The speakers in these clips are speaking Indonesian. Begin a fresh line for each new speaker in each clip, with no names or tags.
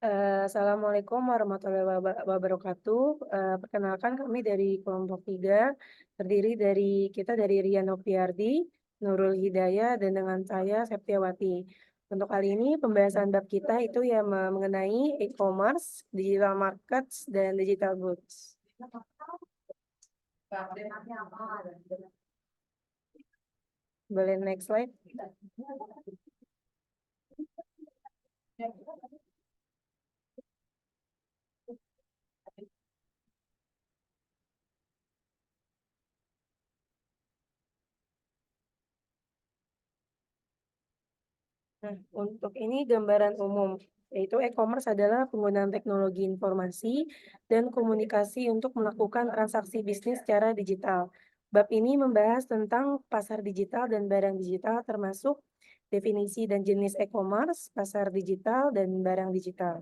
Assalamualaikum warahmatullahi wabarakatuh. Perkenalkan kami dari kelompok 3, terdiri dari Rian Nopriardi, Nurul Hidayah, dan dengan saya Septiawati. Untuk kali ini pembahasan bab kita itu ya mengenai e-commerce, digital markets, dan digital goods. Boleh next slide. Nah, untuk ini gambaran umum, yaitu e-commerce adalah penggunaan teknologi informasi dan komunikasi untuk melakukan transaksi bisnis secara digital. Bab ini membahas tentang pasar digital dan barang digital termasuk definisi dan jenis e-commerce, pasar digital, dan barang digital.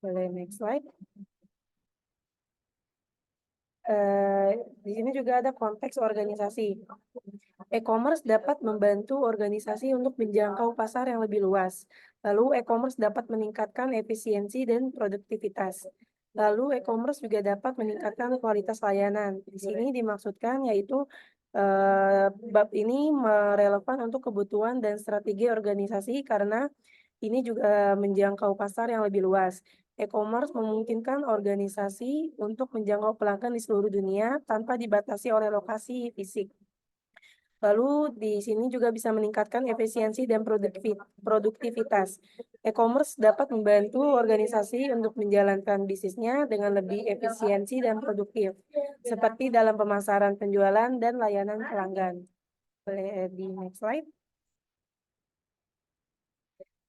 Boleh next slide. Di sini juga ada konteks organisasi. E-commerce dapat membantu organisasi untuk menjangkau pasar yang lebih luas. Lalu e-commerce dapat meningkatkan efisiensi dan produktivitas. Lalu e-commerce juga dapat meningkatkan kualitas layanan. Di sini dimaksudkan yaitu bab ini relevan untuk kebutuhan dan strategi organisasi karena ini juga menjangkau pasar yang lebih luas. E-commerce memungkinkan organisasi untuk menjangkau pelanggan di seluruh dunia tanpa dibatasi oleh lokasi fisik. Lalu di sini juga bisa meningkatkan efisiensi dan produktivitas. E-commerce dapat membantu organisasi untuk menjalankan bisnisnya dengan lebih efisiensi dan produktif, seperti dalam pemasaran penjualan dan layanan pelanggan. Boleh di next slide.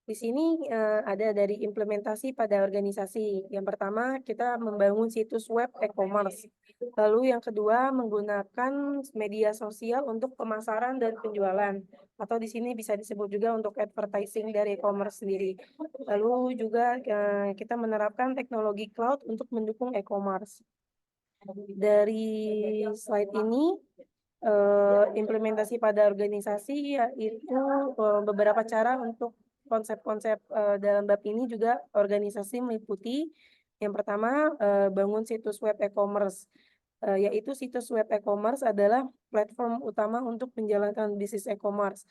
Di sini ada dari implementasi pada organisasi. Yang pertama, kita membangun situs web e-commerce. Lalu yang kedua, menggunakan media sosial untuk pemasaran dan penjualan. Atau di sini bisa disebut juga untuk advertising dari e-commerce sendiri. Lalu juga kita menerapkan teknologi cloud untuk mendukung e-commerce. Dari slide ini, implementasi pada organisasi yaitu beberapa cara untuk konsep-konsep dalam bab ini juga organisasi meliputi yang pertama bangun situs web e-commerce, yaitu situs web e-commerce adalah platform utama untuk menjalankan bisnis e-commerce.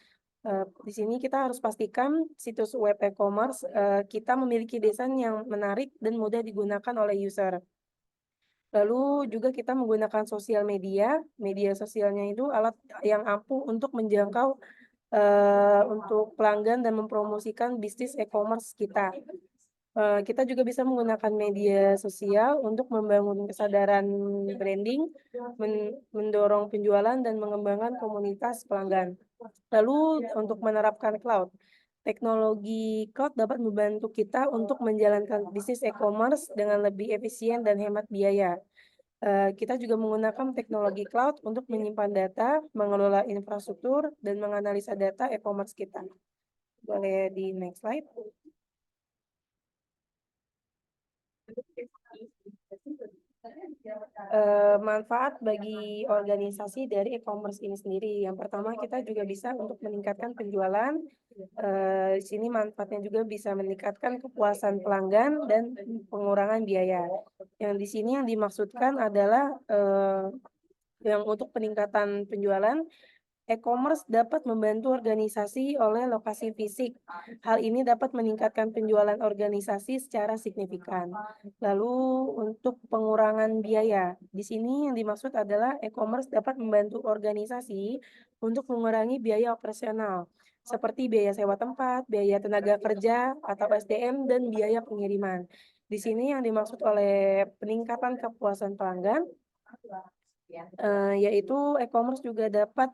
Di sini kita harus pastikan situs web e-commerce kita memiliki desain yang menarik dan mudah digunakan oleh user. Lalu juga kita menggunakan sosial media. Media sosialnya itu alat yang ampuh untuk menjangkau untuk pelanggan dan mempromosikan bisnis e-commerce kita. Kita juga bisa menggunakan media sosial untuk membangun kesadaran branding, mendorong penjualan dan mengembangkan komunitas pelanggan. Lalu untuk menerapkan cloud. Teknologi cloud dapat membantu kita untuk menjalankan bisnis e-commerce dengan lebih efisien dan hemat biaya. Kita juga menggunakan teknologi cloud untuk menyimpan data, mengelola infrastruktur, dan menganalisa data e-commerce kita. Boleh di next slide. Manfaat bagi organisasi dari e-commerce ini sendiri. Yang pertama, kita juga bisa untuk meningkatkan penjualan. Di sini manfaatnya juga bisa meningkatkan kepuasan pelanggan dan pengurangan biaya. Yang di sini yang dimaksudkan adalah yang untuk peningkatan penjualan, e-commerce dapat membantu organisasi oleh lokasi fisik. Hal ini dapat meningkatkan penjualan organisasi secara signifikan. Lalu untuk pengurangan biaya, di sini yang dimaksud adalah e-commerce dapat membantu organisasi untuk mengurangi biaya operasional, seperti biaya sewa tempat, biaya tenaga kerja atau SDM, dan biaya pengiriman. Di sini yang dimaksud oleh peningkatan kepuasan pelanggan, yaitu e-commerce juga dapat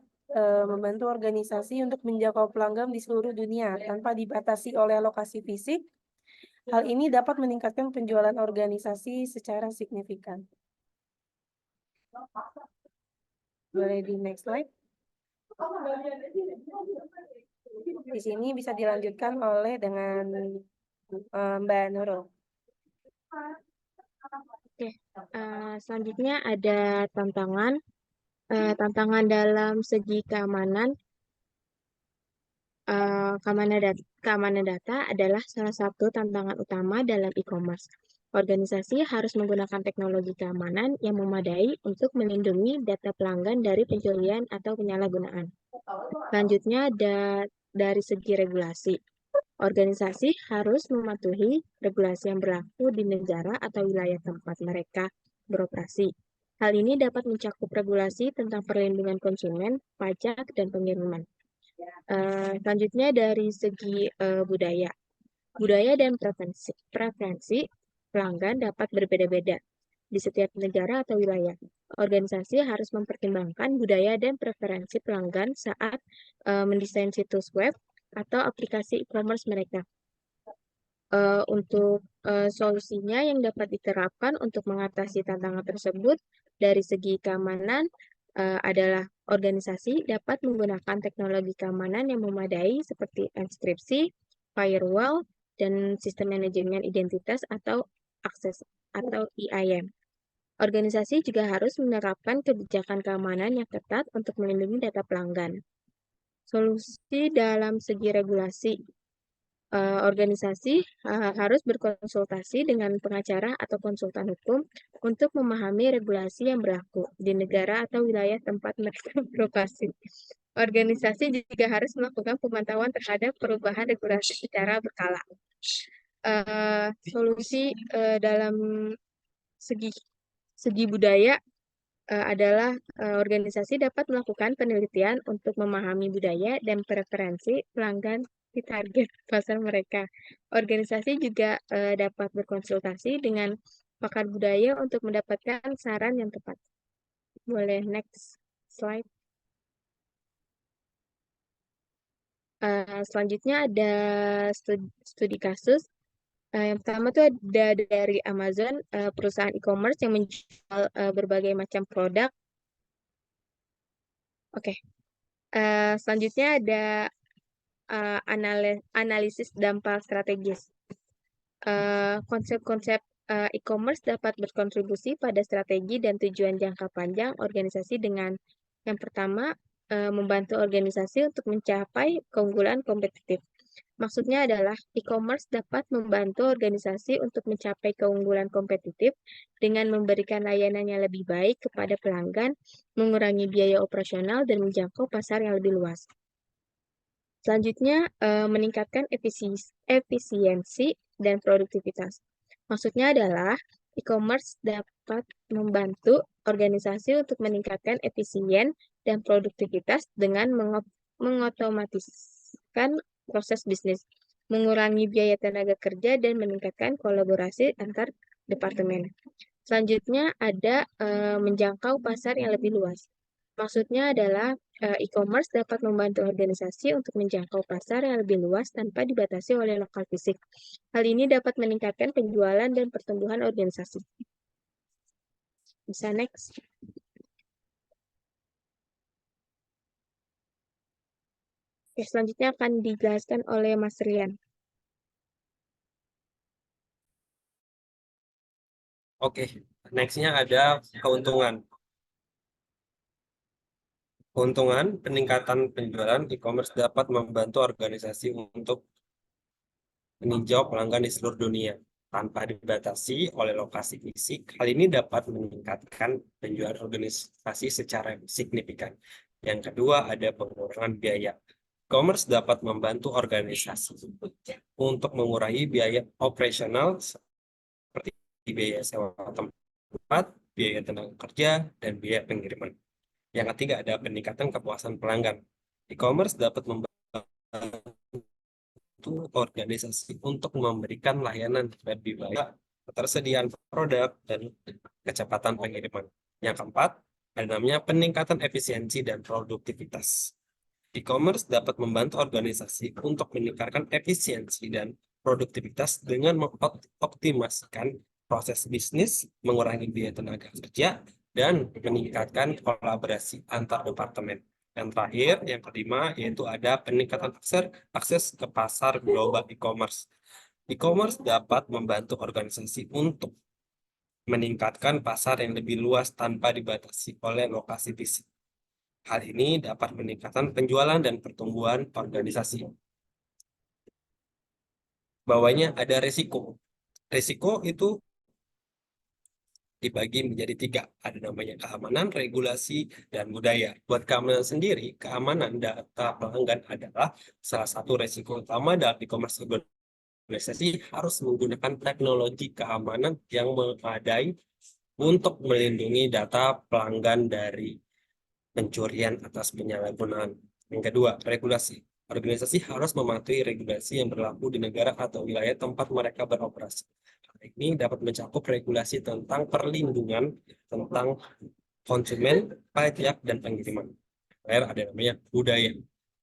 membantu organisasi untuk menjangkau pelanggan di seluruh dunia tanpa dibatasi oleh lokasi fisik. Hal ini dapat meningkatkan penjualan organisasi secara signifikan. Boleh di next slide. Di sini bisa dilanjutkan oleh dengan Mbak Nurul.
Oke, selanjutnya ada tantangan. Tantangan dalam segi keamanan, keamanan data adalah salah satu tantangan utama dalam e-commerce. Organisasi harus menggunakan teknologi keamanan yang memadai untuk melindungi data pelanggan dari pencurian atau penyalahgunaan. Selanjutnya ada dari segi regulasi. Organisasi harus mematuhi regulasi yang berlaku di negara atau wilayah tempat mereka beroperasi. Hal ini dapat mencakup regulasi tentang perlindungan konsumen, pajak, dan pengiriman. Selanjutnya dari segi budaya. Budaya dan preferensi pelanggan dapat berbeda-beda di setiap negara atau wilayah. Organisasi harus mempertimbangkan budaya dan preferensi pelanggan saat mendesain situs web atau aplikasi e-commerce mereka. Untuk solusinya yang dapat diterapkan untuk mengatasi tantangan tersebut dari segi keamanan adalah organisasi dapat menggunakan teknologi keamanan yang memadai seperti enkripsi, firewall, dan sistem manajemen identitas atau akses atau EIM. Organisasi juga harus menerapkan kebijakan keamanan yang ketat untuk melindungi data pelanggan. Solusi dalam segi regulasi. Organisasi harus berkonsultasi dengan pengacara atau konsultan hukum untuk memahami regulasi yang berlaku di negara atau wilayah tempat mereka beroperasi. Organisasi juga harus melakukan pemantauan terhadap perubahan regulasi secara berkala. Solusi dalam segi budaya adalah organisasi dapat melakukan penelitian untuk memahami budaya dan preferensi pelanggan di target pasar mereka. Organisasi juga dapat berkonsultasi dengan pakar budaya untuk mendapatkan saran yang tepat. Boleh next slide. Selanjutnya ada studi kasus. Yang pertama tuh ada dari Amazon, perusahaan e-commerce yang menjual berbagai macam produk. Oke. Selanjutnya ada analisis dampak strategis. Konsep-konsep e-commerce dapat berkontribusi pada strategi dan tujuan jangka panjang organisasi dengan yang pertama, membantu organisasi untuk mencapai keunggulan kompetitif. Maksudnya adalah e-commerce dapat membantu organisasi untuk mencapai keunggulan kompetitif dengan memberikan layanan yang lebih baik kepada pelanggan, mengurangi biaya operasional, dan menjangkau pasar yang lebih luas. Selanjutnya, meningkatkan efisiensi dan produktivitas. Maksudnya adalah e-commerce dapat membantu organisasi untuk meningkatkan efisien dan produktivitas dengan mengotomatiskan proses bisnis, mengurangi biaya tenaga kerja, dan meningkatkan kolaborasi antar departemen. Selanjutnya ada menjangkau pasar yang lebih luas. Maksudnya adalah e-commerce dapat membantu organisasi untuk menjangkau pasar yang lebih luas tanpa dibatasi oleh lokal fisik. Hal ini dapat meningkatkan penjualan dan pertumbuhan organisasi. Bisa next. Oke, selanjutnya akan dijelaskan oleh Mas Rian.
Oke, nextnya ada keuntungan. Keuntungan peningkatan penjualan e-commerce dapat membantu organisasi untuk meninjau pelanggan di seluruh dunia tanpa dibatasi oleh lokasi fisik. Hal ini dapat meningkatkan penjualan organisasi secara signifikan. Yang kedua, ada pengurangan biaya. E-commerce dapat membantu organisasi untuk mengurangi biaya operasional seperti biaya sewa tempat, biaya tenaga kerja, dan biaya pengiriman. Yang ketiga, ada peningkatan kepuasan pelanggan. E-commerce dapat membantu organisasi untuk memberikan layanan lebih baik, ketersediaan produk, dan kecepatan pengiriman. Yang keempat, ada namanya peningkatan efisiensi dan produktivitas. E-commerce dapat membantu organisasi untuk meningkatkan efisiensi dan produktivitas dengan mengoptimasikan proses bisnis, mengurangi biaya tenaga kerja, dan meningkatkan kolaborasi antar departemen. Yang terakhir, yang kelima, yaitu ada peningkatan akses ke pasar global e-commerce. E-commerce dapat membantu organisasi untuk meningkatkan pasar yang lebih luas tanpa dibatasi oleh lokasi fisik. Hal ini dapat meningkatkan penjualan dan pertumbuhan organisasi. bawahnya ada resiko. Resiko itu dibagi menjadi 3. Ada namanya keamanan, regulasi, dan budaya. Buat keamanan sendiri, keamanan data pelanggan adalah salah satu resiko utama dalam e-commerce. Organisasi harus menggunakan teknologi keamanan yang memadai untuk melindungi data pelanggan dari pencurian atas penyalahgunaan. Yang kedua, regulasi. Organisasi harus mematuhi regulasi yang berlaku di negara atau wilayah tempat mereka beroperasi. Hal ini dapat mencakup regulasi tentang perlindungan tentang konsumen, pajak, dan pengiriman. Terakhir ada namanya budaya.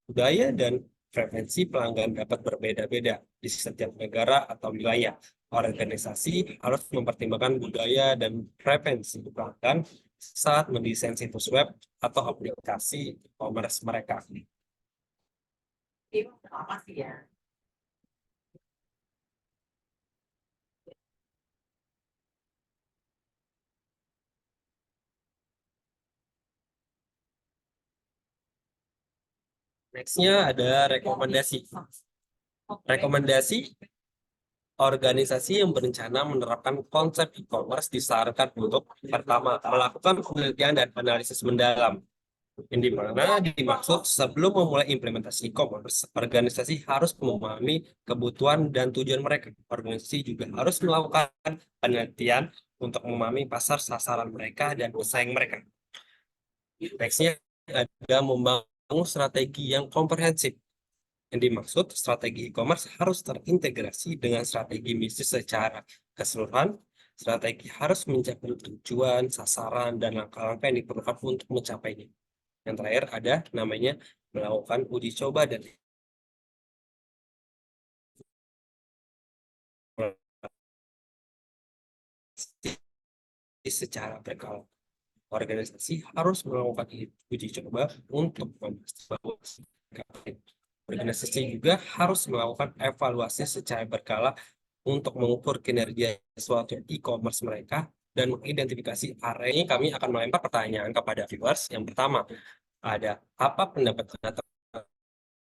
Budaya dan preferensi pelanggan dapat berbeda-beda di setiap negara atau wilayah. Organisasi harus mempertimbangkan budaya dan preferensi pelanggan saat mendesain situs web atau aplikasi e-commerce mereka. Nextnya ada rekomendasi. Rekomendasi organisasi yang berencana menerapkan konsep e-commerce disarankan untuk pertama, melakukan penelitian dan analisis mendalam. Yang dimana dimaksud sebelum memulai implementasi e-commerce, organisasi harus memahami kebutuhan dan tujuan mereka. Organisasi juga harus melakukan penelitian untuk memahami pasar sasaran mereka dan pesaing mereka. Nextnya ada membangun strategi yang komprehensif. Yang dimaksud strategi e-commerce harus terintegrasi dengan strategi bisnis secara keseluruhan. Strategi harus mencapai tujuan, sasaran, dan langkah-langkah yang diperlukan untuk mencapainya. Yang terakhir ada namanya melakukan uji coba dan secara berkala. Organisasi harus melakukan uji coba untuk memastikan bahwa organisasi juga harus melakukan evaluasi secara berkala untuk mengukur kinerja suatu e-commerce mereka dan mengidentifikasi area. Ini kami akan melempar pertanyaan kepada viewers. Yang pertama, ada apa pendapat Anda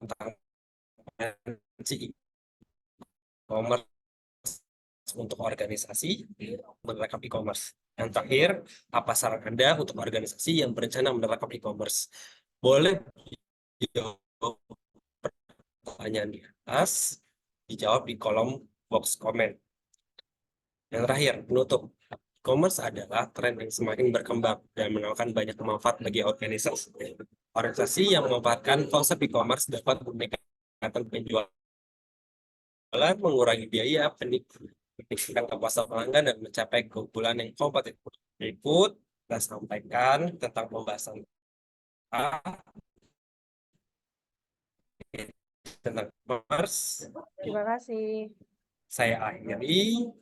tentang e-commerce untuk organisasi menerapkan e-commerce? Yang terakhir, apa saran Anda untuk organisasi yang berencana menerapkan e-commerce? Boleh dijawab pertanyaan di atas, dijawab di kolom box komen. Yang terakhir, penutup. E-commerce adalah tren yang semakin berkembang dan menawarkan banyak manfaat bagi organisasi. Organisasi yang memanfaatkan konsep e-commerce dapat meningkatkan penjualan, mengurangi biaya, meningkatkan kepuasan pelanggan, dan mencapai keunggulan yang kompetitif. Berikut kita sampaikan tentang pembahasan tentang e-commerce.
Terima kasih.
Saya akhiri.